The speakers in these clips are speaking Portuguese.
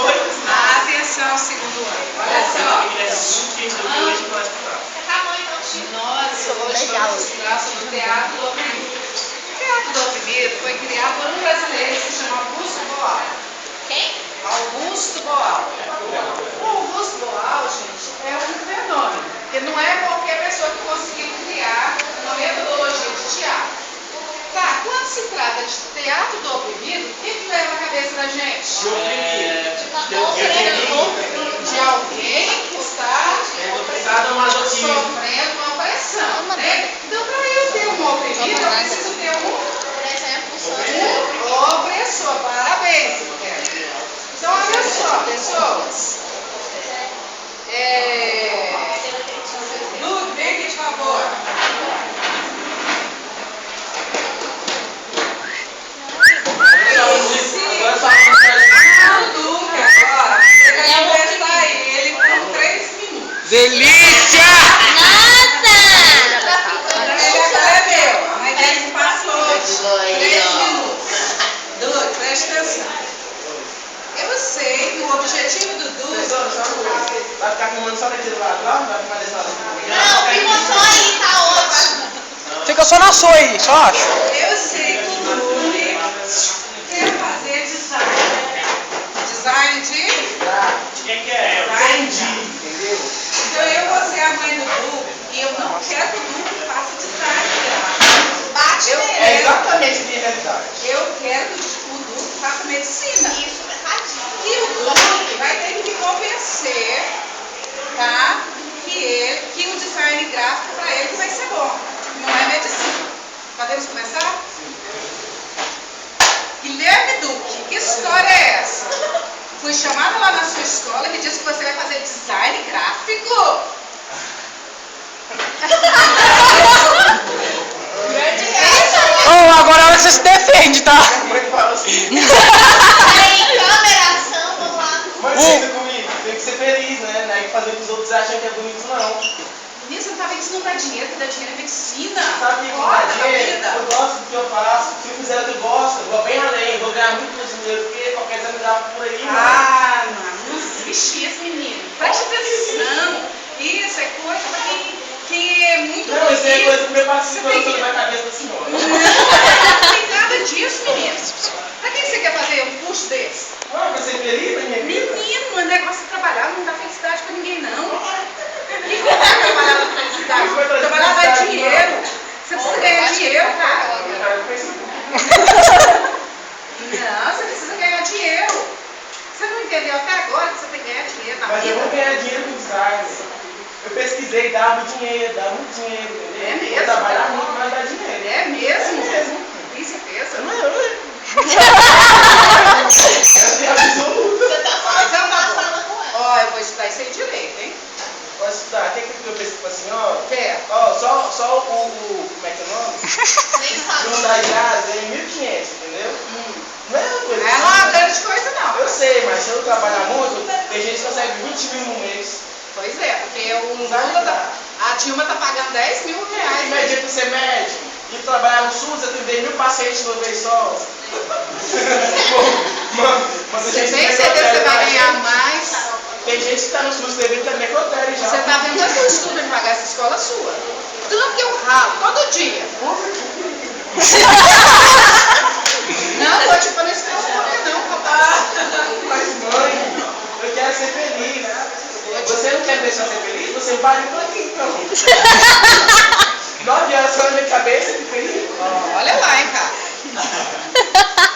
Atenção, segundo ano. Olha só. Nossa, hoje vamos estudar sobre o teatro do oprimido. O teatro do oprimido foi criado por um brasileiro que se chama Augusto Boal. Quem? Augusto Boal. O Augusto Boal, gente, é um fenômeno. Porque não é qualquer pessoa que conseguiu criar uma metodologia de teatro. Tá, quando se trata de teatro do oprimido, o que leva a cabeça da gente? De alguém que está sofrendo uma opressão, né? Então, para eu ter um oprimido, eu preciso ter um opressor. Parabéns, Guilherme. Então, olha só, pessoas. Lu, vem aqui, por favor. Delícia! Nossa! Ele é meu. A mãe dele passou 3 minutos. Dudu, presta atenção. Eu sei que o objetivo do Dudu... Vai ficar filmando só daquele lado lá? Vai filmar desse lado aqui? Não, filma só aí, tá ótimo. Fica só na sua aí, só acho. Eu sei que o Dudu quer fazer design. Design de... Quem que é? Design de... Então eu vou ser a mãe do Dudu e eu não quero que o Dudu faça design gráfico. Bate Eu nele. É exatamente a minha realidade. Eu quero que o Dudu faça medicina. Isso, tadinho. E o Dudu vai ter que me convencer, tá? Que o design gráfico para ele vai ser bom. Não é medicina. Podemos começar? Guilherme Duque, que história é essa? Fui chamada lá na sua escola e me disse que você vai fazer design gráfico. Oh, agora você se defende, tá? Aí, câmera, ação, vamos lá. Mas pensa comigo, tem que ser feliz, né? Não é fazer o que os outros acham que é bonito, não. Menina, você não tá vendo que isso não dá dinheiro, que dá dinheiro é medicina. Sabe o que Fora dá da dinheiro? vida. Eu gosto do que eu faço. Se eu fizer o que eu gosto, eu vou bem além. Vou ganhar muito mais dinheiro do que qualquer examinado por aí, mano. Ah, não existe isso, menino. Preste atenção. Isso é coisa pra quem é muito Não, isso é rico. coisa que meu participante Você tem sobre que- a cabeça da senhora. Não tem nada disso, menino. Pra que você quer fazer um curso desse? Ah, pra ser feliz na minha vida? Menino, o negócio de trabalhar não dá felicidade pra ninguém, não. O que você vai trabalhar na felicidade? Não vai trazer Trabalhar dá felicidade, dinheiro. Você precisa ganhar dinheiro, cara. Não, você precisa ganhar dinheiro. Você não entendeu até agora que você tem que ganhar dinheiro na Mas eu vou vida? ganhar dinheiro com design. Eu pesquisei, dá muito dinheiro, entendeu? É mesmo? Vou trabalhar muito, mas dá dinheiro. É mesmo? É mesmo. Tem certeza? É absoluta. Você tá falando Então tá bom. passando com ela. Ó, eu vou estudar isso aí direito, hein? Pode estudar. Quer que eu pesquise assim, ó? Quer? Ó, só o como é que é o nome? Nem O sabe. da IAS é 1.500, entendeu? Não é uma coisa Não é uma grande coisa, não. Eu sei, mas se eu trabalhar muito, tem gente que consegue 20 mil no mês. Pois é, porque o Lula, a Dilma tá pagando 10 mil E reais. média pra ser médico, e trabalhar no SUS, atender 1.000 pacientes de uma vez só. Mas a Você gente tem tem certeza que você vai necrotério, ganhar né? mais? Tem gente que tá no SUS TV que tá necrotério já. Você tá vendo quanto eu estudo em pagar essa escola sua? Tanto que eu ralo, todo dia. Não, vou te pôr nesse microfone não, papai. Mas mãe, eu quero ser feliz. Você não quer me deixar ser feliz? Você vai pra aqui então. 9 horas só na minha cabeça, que feliz. Olha lá, hein, cara.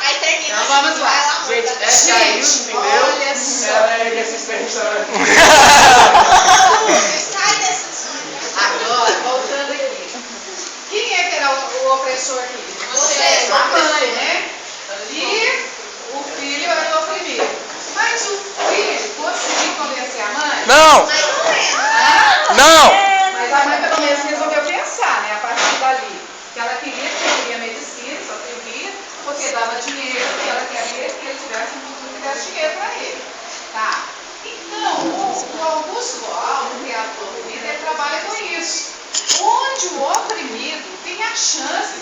Aí termina. Então vamos lá. Vai lá, amor. Gente, essa é a Ilse, entendeu? olha só. Ela é assistente da... Sai desse sonho. Agora, voltando aqui. Quem é que era o opressor aqui? Você, A mãe, né? E o filho era o oprimido. Mas o filho conseguiu convencer a mãe? Não! Mais ou menos. Ah, Não! mas a mãe pelo menos resolveu pensar, né? A partir dali. Que ela queria medicina, só queria, porque dava dinheiro, que ela queria que ele tivesse dinheiro para ele. Tá? Então, o Augusto Boal, no teatro do oprimido, ele trabalha com isso. chance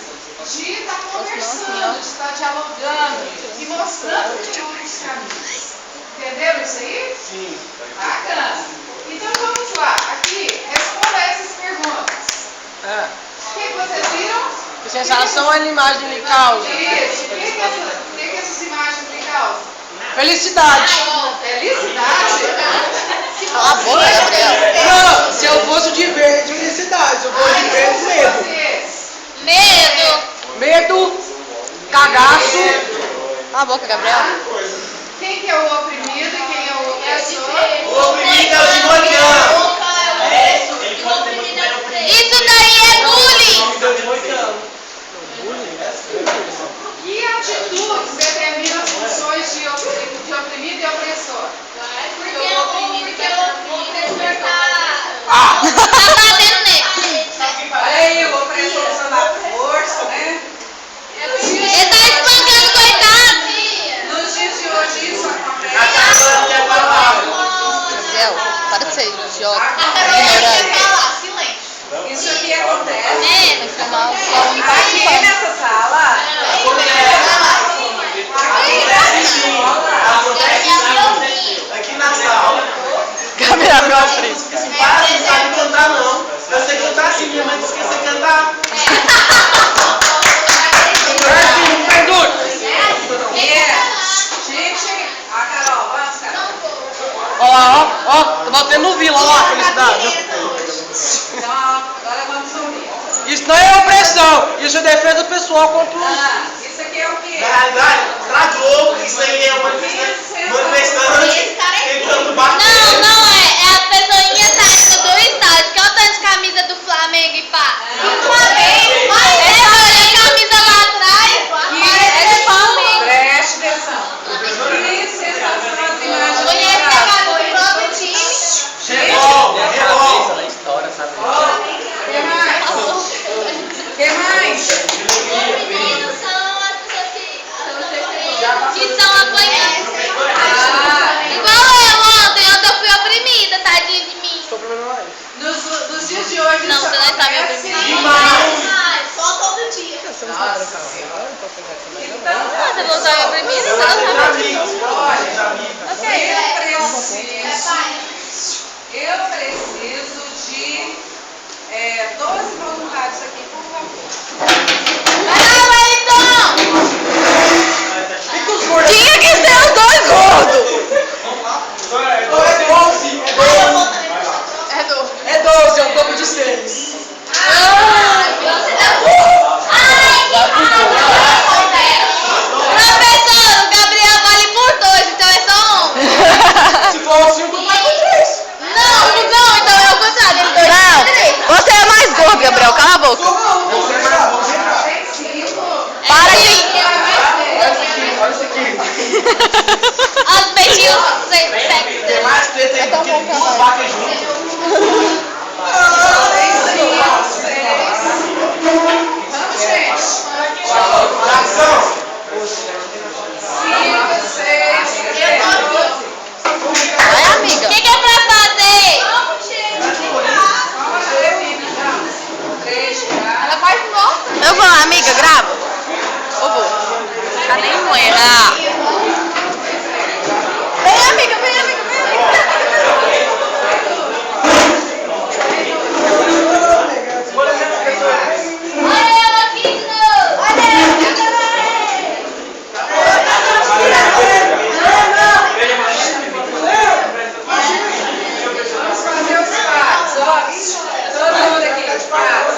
de estar conversando, de estar dialogando e mostrando os caminhos. Entenderam isso aí? Sim. Bacana. Então vamos lá. Aqui, responda essas perguntas. O que vocês viram? Que sensação a imagem lhe causa? Isso. O que essas imagens lhe causam? Felicidade. Felicidade? Cala a boca, Gabriel. Não, se eu fosse de verde, felicidade. Se eu fosse de verde, medo. Vocês? Medo. Medo, cagaço. Cala a boca, Gabriel. Quem que é o oprimido e quem é o opressor? O oprimido é o de manhã. Isso daí é bullying. Então, de moicano. Que atitudes determinam funções de oprimido e opressor? Porque o opressor tá Ah! batendo nele. Olha aí, o opressor usando a força, né? Ele tá espancando, coitado. Nos dias de hoje isso acontece. A Carol quer falar. Gabriel, para de ser idiota. A Carol Ignorante. quer falar, silêncio. Isso aqui acontece. É. Tem que chamar só um Aqui participante. nessa sala, Aqui na sala. Gabriel, meu primo. Para, não sabe cantar não. Eu sei cantar sim, minha mãe disse que eu sei cantar. Pertinho, perdoe. gente, a Carol, vamos, Carol. Ó lá, ó. Tá batendo no vila, ó lá, felicidade. Então, agora vamos ouvir. Isso não é opressão. Isso é defesa pessoal contra os... Isso aqui é o quê? Na realidade, travou, isso aí é uma manifestante tentando bater. Não, não é. É a pessoinha tática do estádio, que é o tanto de camisa do Flamengo e pá. Do Flamengo. Olha a camisa lá atrás. É do Flamengo. Preste atenção. Que sensação as imagens Conhece a trazem? camisa do próprio time. Chegou. O que mais? Oprimidos são as pessoas que são apanhadas. Igual eu ontem eu fui oprimida, tadinha de mim. Estou primeiro mais. Nos dias de hoje Não, isso você não está me acontece. Demais. Só todo dia. Nossa Senhora. Então, Você voltou a oprimida, você não Já sabe. vi. olha, eu preciso de 12 voluntários aqui, por favor. Vai lá, Wellington! Fica os gordos. Tinha que ser os dois gordos. É 12, é o dobro de 6. Professor, o Gabriel vale por 2, então é só 1. Se for 5, vai com 3. Não, então é o contrário. Não, você é mais gordo, Gabriel. Cala a boca. Tem 5. Para de... Olha isso aqui. Os beijinhos Tem sexy. mais treta aí do que duas vacas juntas. Vamos, gente. Ação. 5, 6, 7, 12. Vai, amiga. O que é pra fazer? Vamos ver, Vivi, então. 3, 4. Ela faz nossa. Eu vou lá, amiga, grava. Eu vou. Cadê a moeda? Vem, amiga, vem, amiga, vem, amiga. Olha ela aqui de novo. Olha ela aqui também. Vamos fazer os quadros, ó. Todo mundo aqui, os quadros.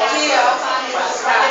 Aqui, ó.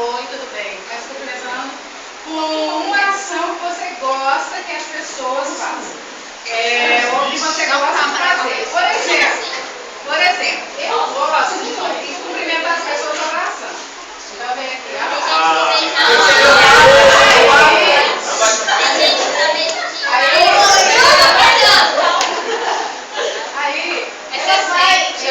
oi, tudo bem. Mas cumprimentando com uma ação que você gosta que as pessoas façam. Ou que você gosta de fazer. Por exemplo, eu gosto de cumprimentar as pessoas abraçando. Então vem aqui,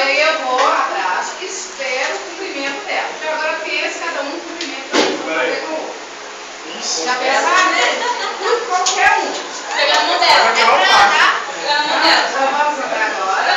aí eu vou, abraço, espero o cumprimento dela. Então agora pensa, cada um cumprimenta com o outro. Já pensaram? Qualquer um. Pegando dela. É pra andar? Então vamos entrar agora.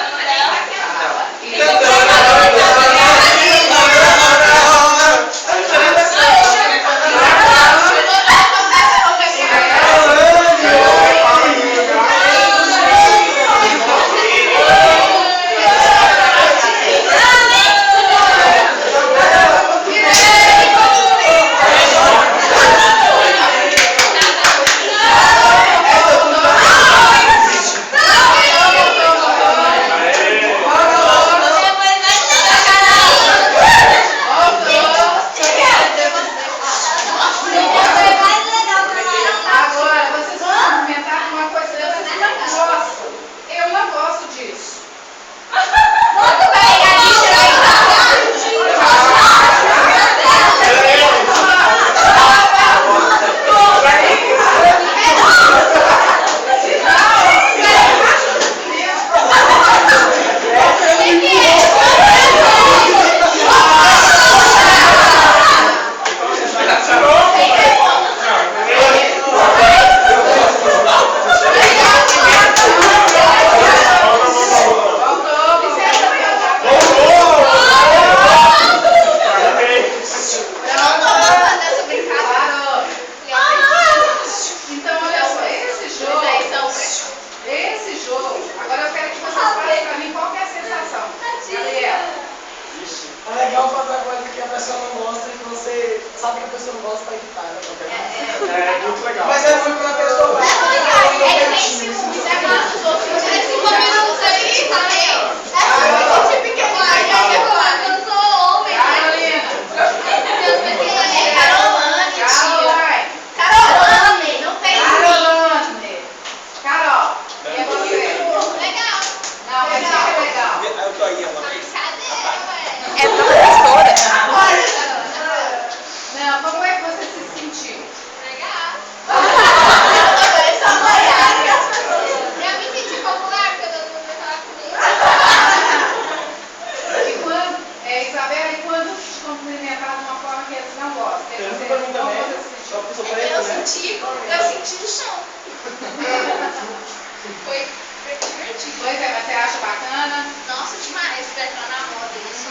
Pois é, mas você acha bacana? Nossa, demais, pra entrar na moda isso.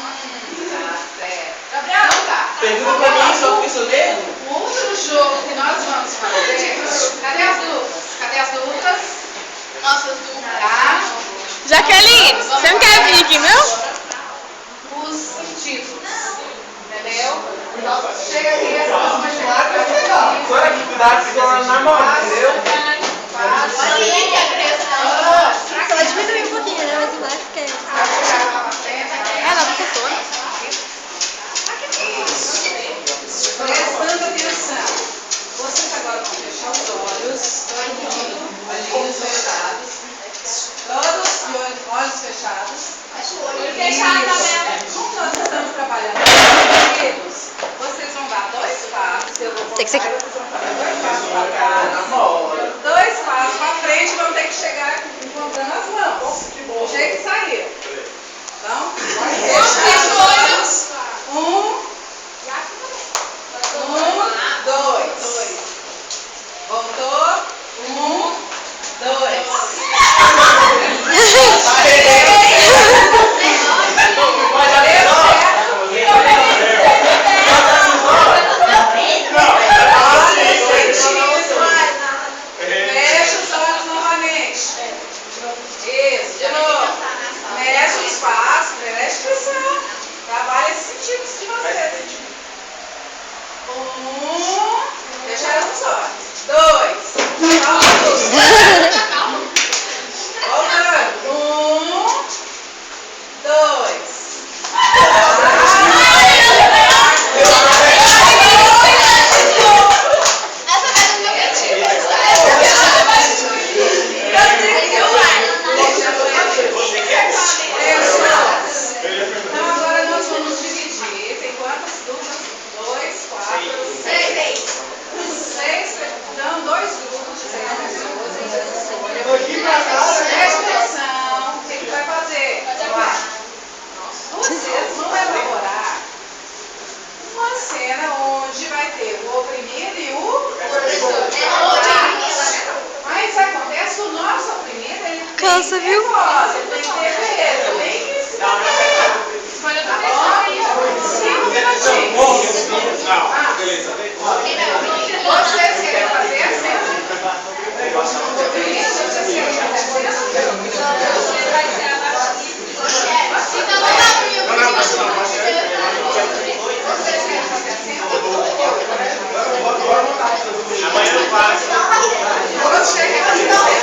Tá certo. Gabriel, tá. Pergunta pra mim sobre isso mesmo? O outro jogo que nós vamos fazer. Cadê as duplas? Cadê as duplas? Nossas duplas. Tá? Jaqueline, você não quer vir aqui, não? Os títulos. Entendeu? Chega aqui, essa pessoa vai chegar pra você. Só que cuidado se for na mão, entendeu? Olha aí que agressão. Só diminuir um pouquinho, né? Mas embaixo que é. Ela não ficou. Prestando atenção. Vocês agora vão fechar os olhos. Olhinhos fechados. Todos de olhos fechados. Olho fechado também. Como nós estamos trabalhando com dedos, vocês vão dar 2 passos. Eu vou Tem que ser- vocês vão fazer 2 passos para trás. 2 passos para frente, vão ter que chegar encontrando as mãos. Do jeito que saiu. Então, fecha os olhos. 2. Voltou. 2. Fecha os olhos novamente. Isso, de novo. Mexe o espaço, preste atenção. Trabalha esses sentidos de vocês. 1. Fecharam os olhos. 2. Voltando. 1. 2. Hoje vai ter o oprimido e o Professor. Mas acontece que o nosso oprimido, ele Cansa, tem que ter viu? voz, ele tem que ter beleza, tem que se defender. Escolha do Tá professor. bom? 5 minutinhos. Vocês querem fazer assim? Oprimido, vocês querem fazer assim? Então não dá pra mim, porque Vocês querem fazer assim? Amanhã eu faço. Você quer fazer assim?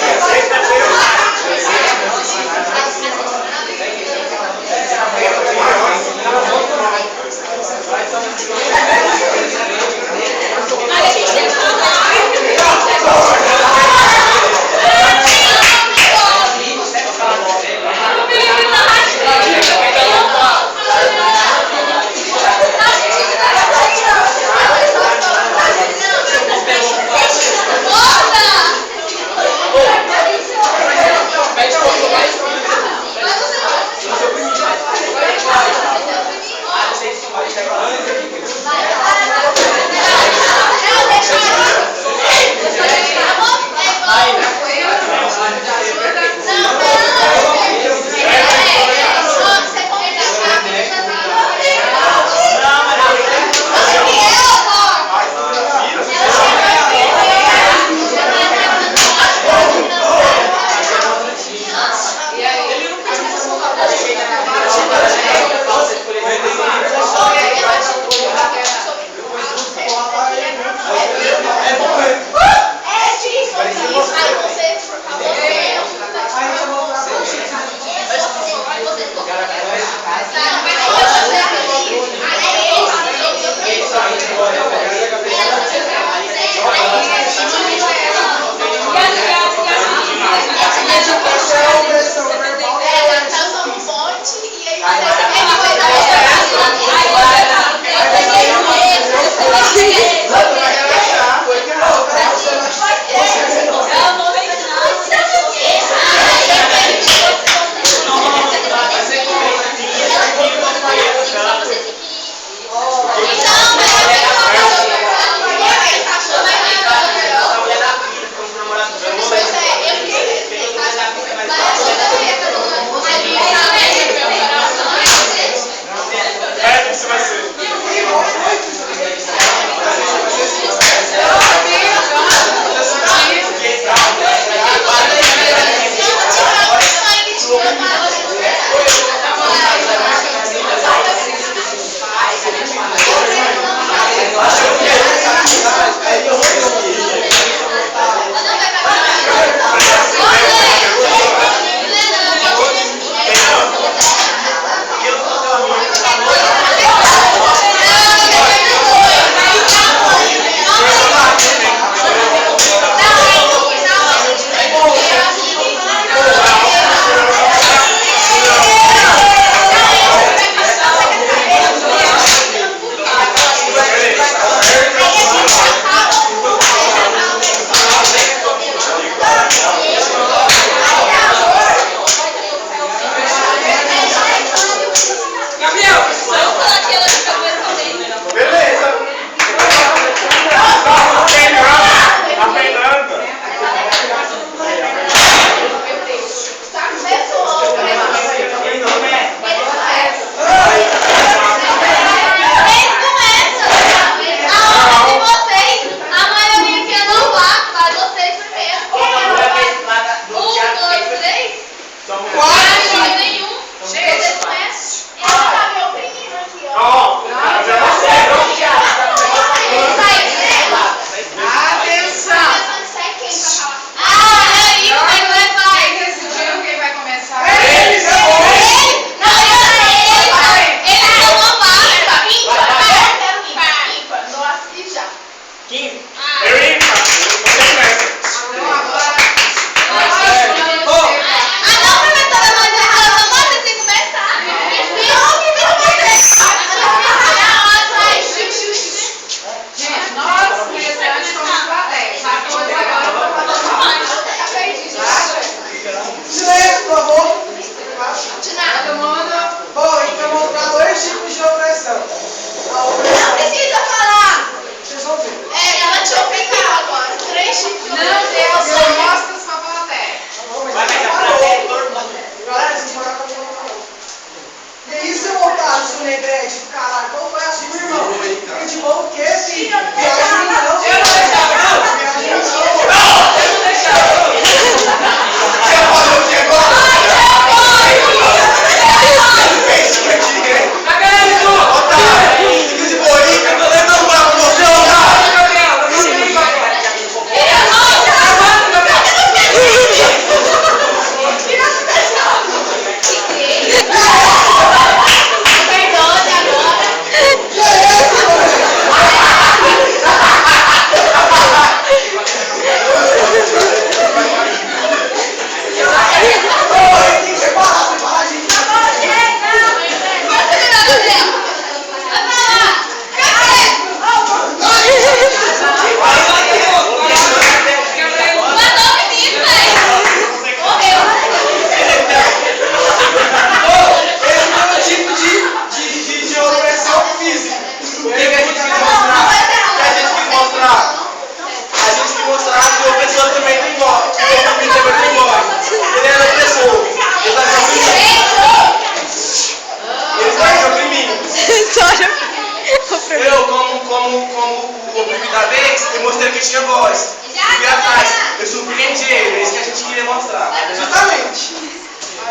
como o oprimido da vez, eu mostrei que tinha voz. Fui atrás, eu surpreendi ele, é isso que a gente queria mostrar. Justamente.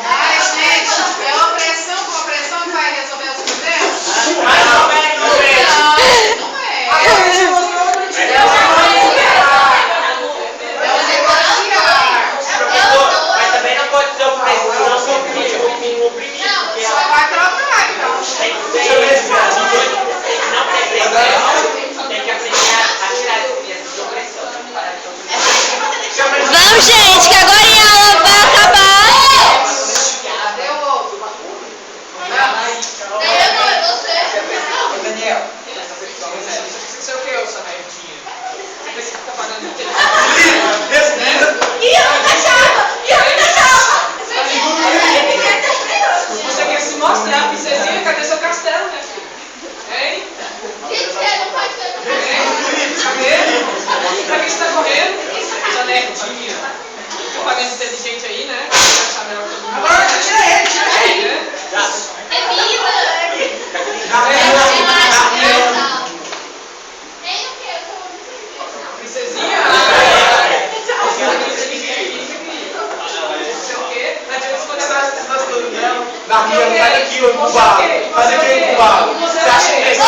Ai, gente, é opressão com opressão que vai resolver os problemas? Mas não é. Não é. Agora a gente mostrou outro tipo. É o negociar. Mas também não pode ser opressão, só com o oprimido. Porque Só vai trocar, então. tem que ser não repressão, tem que aprender a tirar esse de opressão. Vamos, gente, que agora a aula vai acabar. Cadê o outro? Daniel. Você é o que, ô Sanerdinha? Você pensa que tá pagando o quê? Você quer se mostrar, princesinha? Cadê seu castelo, né, filho? Hein? Cadê? Pra que você tá correndo? Sanerdinha. Tô pagando inteligente aí, né? Achar melhor que todo mundo. Agora tira ele, né? Princesinha? Você é o quê? Não adianta escolher essas coisas dela. Na minha não vai daqui, ô incubado. Fazer o que, incubado? Você acha que é isso?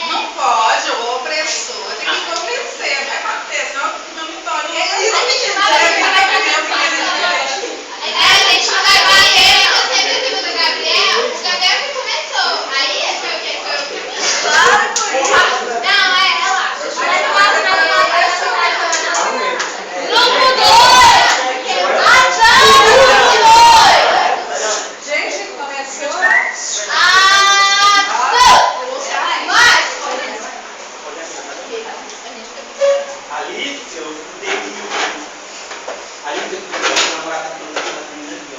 Não pode, o opressor tem que convencer, não é bater, senão não me torna. Gente, começou. Ali, eu tenho que. Ali, eu tenho que namorar com a menina aqui, ó.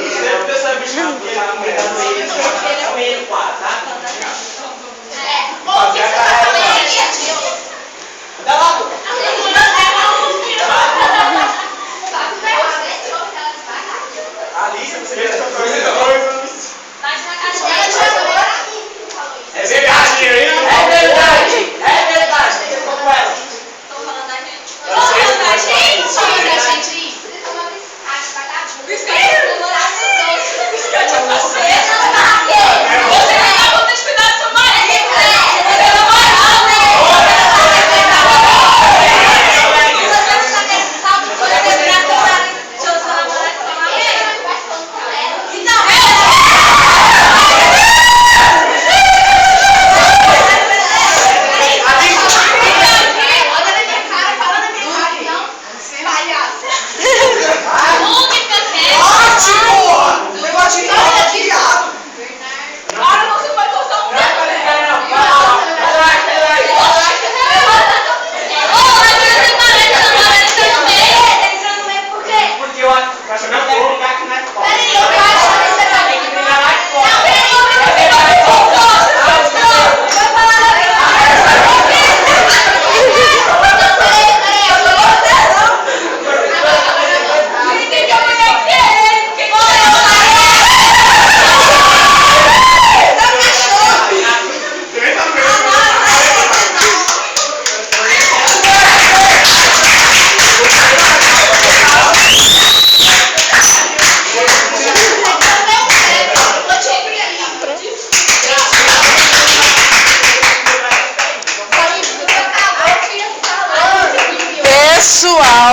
Sempre que essa bicha meio quase, tá? Fazer a cara. Dá lá, Alice, você quer essa coisa? É verdade, é verdade, é verdade. Você ficou com ela? Palhaço. pessoal.